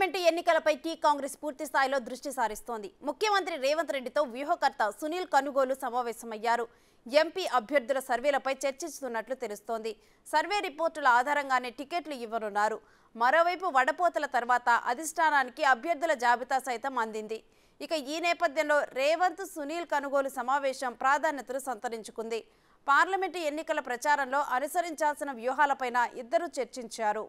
Parliament ఎన్నికలపై tea Congress పూర్తి స్థాయిలో దృష్టి సారిస్తోంది. ముఖ్యమంత్రి రేవంత్ రెడ్డితో వ్యూహకర్త సునీల్ కనుగోలు సమావేశమయ్యారు. ఎంపీ అభ్యర్థుల సర్వేలపై చర్చిస్తున్నట్లు తెలుస్తోంది. సర్వే రిపోర్టుల ఆధారంగానే టికెట్లు ఇవ్వనున్నారు. మరోవైపు వడపోతల తర్వాత అధిష్టానానికి అభ్యర్థుల జాబితా సైతం అందింది. ఇక ఈ నేపథ్యంలో రేవంత్ సునీల్ కనుగోలు సమావేశం ప్రాధాన్యతను సంతరించుకుంది. పార్లమెంటు ఎన్నికల ప్రచారంలో అనుసరించాల్సిన వ్యూహాలపైన ఇద్దరు చర్చించారు.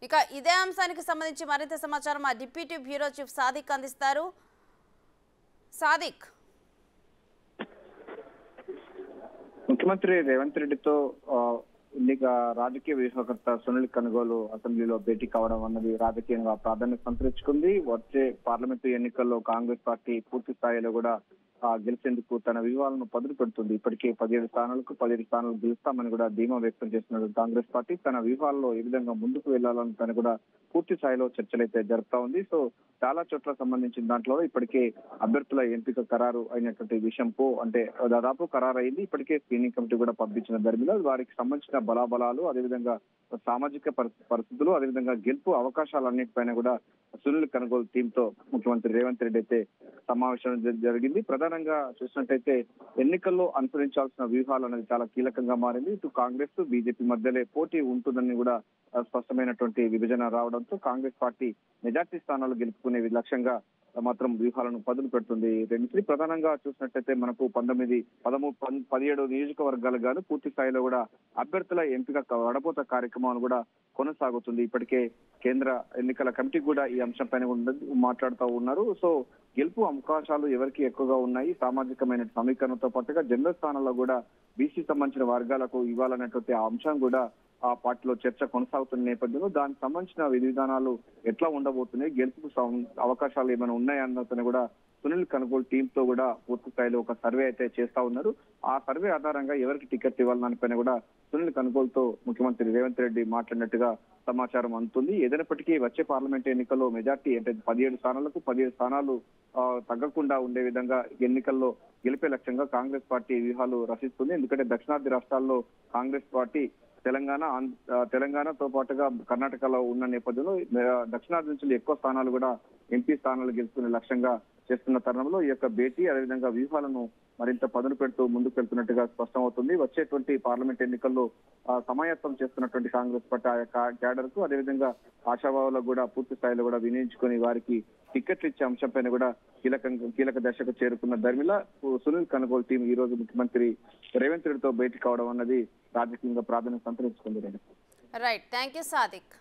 ఇక ఇదే అంశానికి సంబంధించి మరింత సమాచారం మా డిప్యూటీ బ్యూరో చీఫ్ సాదిక్ అందిస్తారు. సాదిక్, ముఖ్యమంత్రి రేవంత్ రెడ్డితో రాజకీయ వ్యూహకర్త సునీల్ కనుగోలు అసెంబ్లీలో భేటీ కావడం అన్నది రాజకీయంగా ప్రాధాన్యత సంతరించుకుంది. వచ్చే పార్లమెంటు ఎన్నికల్లో కాంగ్రెస్ పార్టీ పూర్తి స్థాయిలో కూడా గెలిచేందుకు తన వ్యూహాలను పదులు పెడుతుంది. ఇప్పటికే 17 స్థానాలు గెలుస్తామని కూడా ధీమా వ్యక్తం చేస్తున్నారు. కాంగ్రెస్ పార్టీ తన వ్యూహాల్లో ఏ విధంగా ముందుకు వెళ్లాలని తను కూడా పూర్తి స్థాయిలో చర్చలైతే జరుపుతా ఉంది. సో చాలా చోట్ల సంబంధించిన దాంట్లో ఇప్పటికే అభ్యర్థుల ఎంపిక ఖరారు అయినటువంటి విషయంకు అంటే దాదాపు ఖరారు అయింది. ఇప్పటికే స్క్రీనింగ్ కమిటీ కూడా పంపించిన ధర్మిలో వారికి సంబంధించిన బలాబలాలు, అదేవిధంగా సామాజిక పరిస్థితులు, అదేవిధంగా గెలుపు అవకాశాలన్నిటిపైన కూడా సునీల్ కనుగోలు టీమ్ తో ముఖ్యమంత్రి రేవంత్ రెడ్డి అయితే సమావేశం జరిగింది. ప్రధానంగా చూసినట్టయితే ఎన్నికల్లో అనుసరించాల్సిన వ్యూహాలు అనేది చాలా కీలకంగా మారింది. ఇటు కాంగ్రెస్ బీజేపీ మధ్యలో పోటీ ఉంటుందని కూడా స్పష్టమైనటువంటి విభజన రావడంతో కాంగ్రెస్ పార్టీ మెజార్టీ స్థానాలు గెలుపుకునే లక్ష్యంగా మాత్రం వ్యూహాలను పదులు పెడుతుంది. రెండింటి ప్రధానంగా చూసినట్టయితే మనకు 17 నియోజకవర్గాలు గాను పూర్తి స్థాయిలో కూడా అభ్యర్థుల ఎంపిక వడపోత కార్యక్రమాలు కూడా కొనసాగుతుంది. ఇప్పటికే కేంద్ర ఎన్నికల కమిటీ కూడా ఈ అంశంపైన మాట్లాడుతూ ఉన్నారు. సో గెలుపు అవకాశాలు ఎవరికి ఎక్కువగా ఉన్నాయి, సామాజికమైన సమీకరణతో పాటుగా జనరల్ స్థానాల్లో కూడా బీసీ సంబంధించిన వర్గాలకు ఇవ్వాలనేటువంటి ఆ అంశం కూడా ఆ పార్టీలో చర్చ కొనసాగుతున్న నేపథ్యంలో దానికి సంబంధించిన విధి విధానాలు ఎట్లా ఉండబోతున్నాయి, గెలుపుకు అవకాశాలు ఏమైనా ఉన్నాయన్నదని కూడా సునీల్ కనుగోలు టీమ్ తో కూడా పూర్తి స్థాయిలో ఒక సర్వే అయితే చేస్తా ఉన్నారు. ఆ సర్వే ఆధారంగా ఎవరికి టికెట్ ఇవ్వాలని దానిపైన కూడా సునీల్ కనుగోలుతో ముఖ్యమంత్రి రేవంత్ రెడ్డి మాట్లాడినట్టుగా సమాచారం అందుతుంది. ఏదైనప్పటికీ వచ్చే పార్లమెంట్ ఎన్నికల్లో మెజార్టీ అంటే 17 స్థానాలకు 17 స్థానాలు తగ్గకుండా ఉండే విధంగా ఎన్నికల్లో గెలిపే లక్ష్యంగా కాంగ్రెస్ పార్టీ వ్యూహాలు రచిస్తుంది. ఎందుకంటే దక్షిణాది రాష్ట్రాల్లో కాంగ్రెస్ పార్టీ తెలంగాణతో పాటుగా కర్ణాటకలో ఉన్న నేపథ్యంలో దక్షిణాది నుంచి ఎక్కువ స్థానాలు కూడా ఎంపీ స్థానాలు గెలుచుకునే లక్ష్యంగా చేస్తున్న తరుణంలో ఈ యొక్క భేటీ అదేవిధంగా వ్యూహాలను మరింత పదును పెడుతూ ముందుకు వెళ్తున్నట్టుగా స్పష్టమవుతుంది. వచ్చేటువంటి పార్లమెంట్ ఎన్నికల్లో సమాయత్తం చేస్తున్నటువంటి కాంగ్రెస్ పార్టీ ఆ యొక్క క్యాడర్ కు అదేవిధంగా ఆశావాహులకు కూడా పూర్తి స్థాయిలో కూడా వినియోగించుకొని వారికి టికెట్లు ఇచ్చే అంశంపైన కూడా కీలక దశకు చేరుకున్న ధర్మిల సునీల్ కనుగోలు టీం ఈ రోజు ముఖ్యమంత్రి రేవంత్ రెడ్డితో భేటీ కావడం అన్నది రాజకీయంగా ప్రాధాన్యత సంతరించుకుంది. Right, thank you Sadiq.